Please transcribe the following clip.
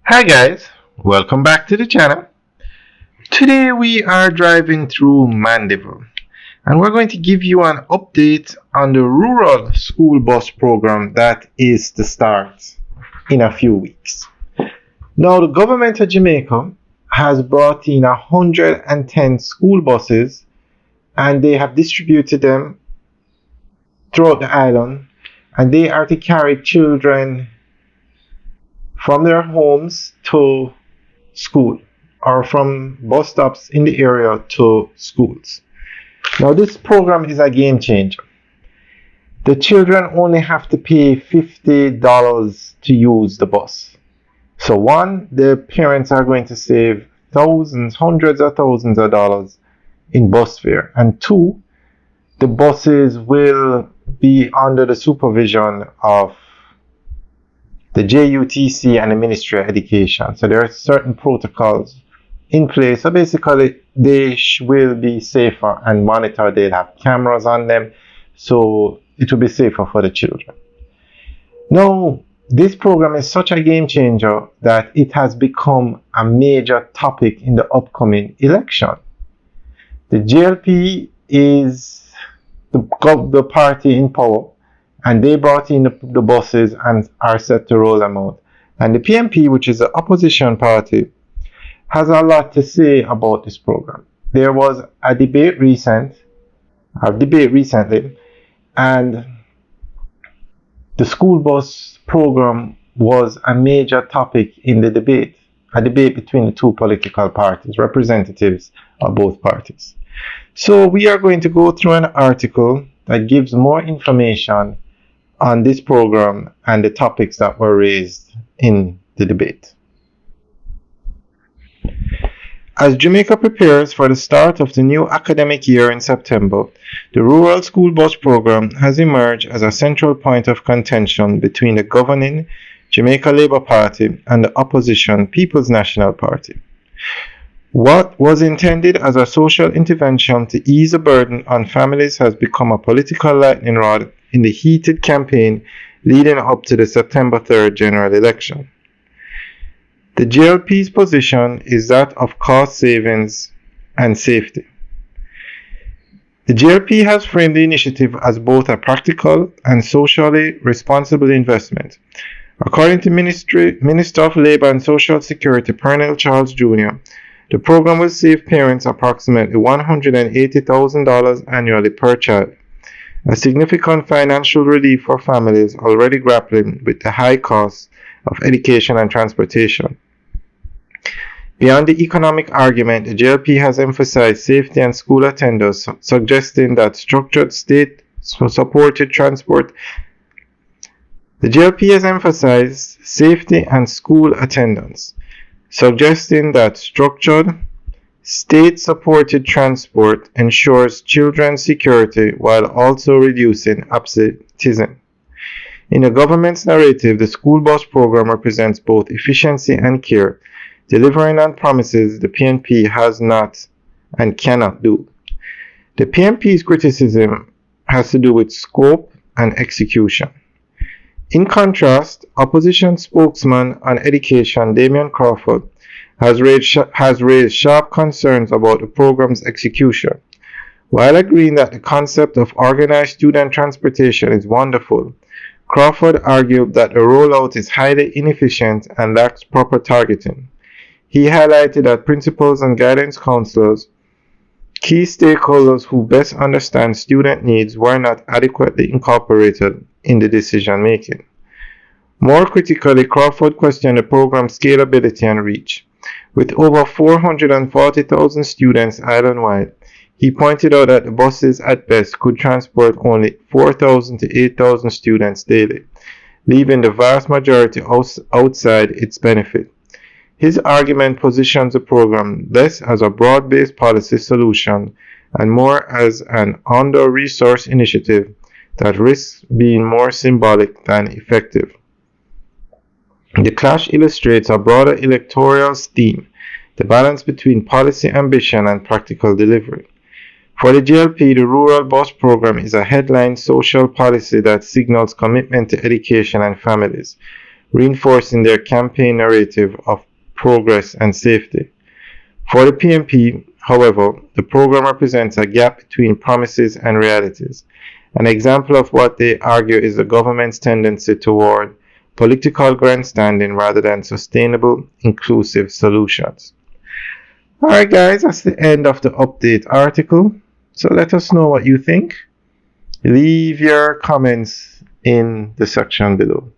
Hi guys, welcome back to the channel. Today we are driving through Mandeville and we're going to give you an update on the rural school bus program that is to start in a few weeks. Now the government of Jamaica has brought in 110 school buses and they have distributed them throughout the island, and they are to carry children from their homes to school or from bus stops in the area to schools. Now, this program is a game changer. The children only have to pay $50 to use the bus. So, one, the parents are going to save thousands, hundreds of thousands of dollars in bus fare. And two, the buses will be under the supervision of the JUTC and the Ministry of Education. So there are certain protocols in place. So basically, they will be safer and monitored. They'll have cameras on them, so it will be safer for the children. Now, this program is such a game changer that it has become a major topic in the upcoming election. The JLP is the party in power, and they brought in the buses and are set to roll them out. And the PNP, which is the opposition party, has a lot to say about this program. There was a debate recently, and the school bus program was a major topic in the debate, a debate between the two political parties, representatives of both parties. So we are going to go through an article that gives more information on this program and the topics that were raised in the debate. As Jamaica prepares for the start of the new academic year in September, the rural school bus program has emerged as a central point of contention between the governing Jamaica Labour Party and the opposition People's National Party. What was intended as a social intervention to ease the burden on families has become a political lightning rod in the heated campaign leading up to the September 3rd general election. The JLP's position is that of cost savings and safety. The JLP has framed the initiative as both a practical and socially responsible investment. According to Minister of Labour and Social Security Pernell Charles Jr., the program will save parents approximately $180,000 annually per child, a significant financial relief for families already grappling with the high costs of education and transportation. Beyond the economic argument, the JLP has emphasized safety and school attendance, suggesting that structured state-supported transport. The JLP has emphasized safety and school attendance, suggesting that structured, state-supported transport ensures children's security while also reducing absenteeism. In the government's narrative, the school bus program represents both efficiency and care, delivering on promises the PNP has not and cannot do. The PNP's criticism has to do with scope and execution. In contrast, opposition spokesman on education Damian Crawford has raised sharp concerns about the program's execution. While agreeing that the concept of organized student transportation is wonderful, Crawford argued that the rollout is highly inefficient and lacks proper targeting. He highlighted that principals and guidance counselors, key stakeholders who best understand student needs, were not adequately incorporated in the decision making. More critically, Crawford questioned the program's scalability and reach. With over 440,000 students island-wide, he pointed out that the buses at best could transport only 4,000 to 8,000 students daily, leaving the vast majority outside its benefit. His argument positions the program less as a broad-based policy solution and more as an under-resourced initiative that risks being more symbolic than effective. The clash illustrates a broader electoral theme, the balance between policy ambition and practical delivery. For the JLP, the Rural Bus Program is a headline social policy that signals commitment to education and families, reinforcing their campaign narrative of progress and safety. For the PNP, however, the program represents a gap between promises and realities. An example of what they argue is the government's tendency toward political grandstanding rather than sustainable, inclusive solutions. Alright, guys, that's the end of the update article. So let us know what you think. Leave your comments in the section below.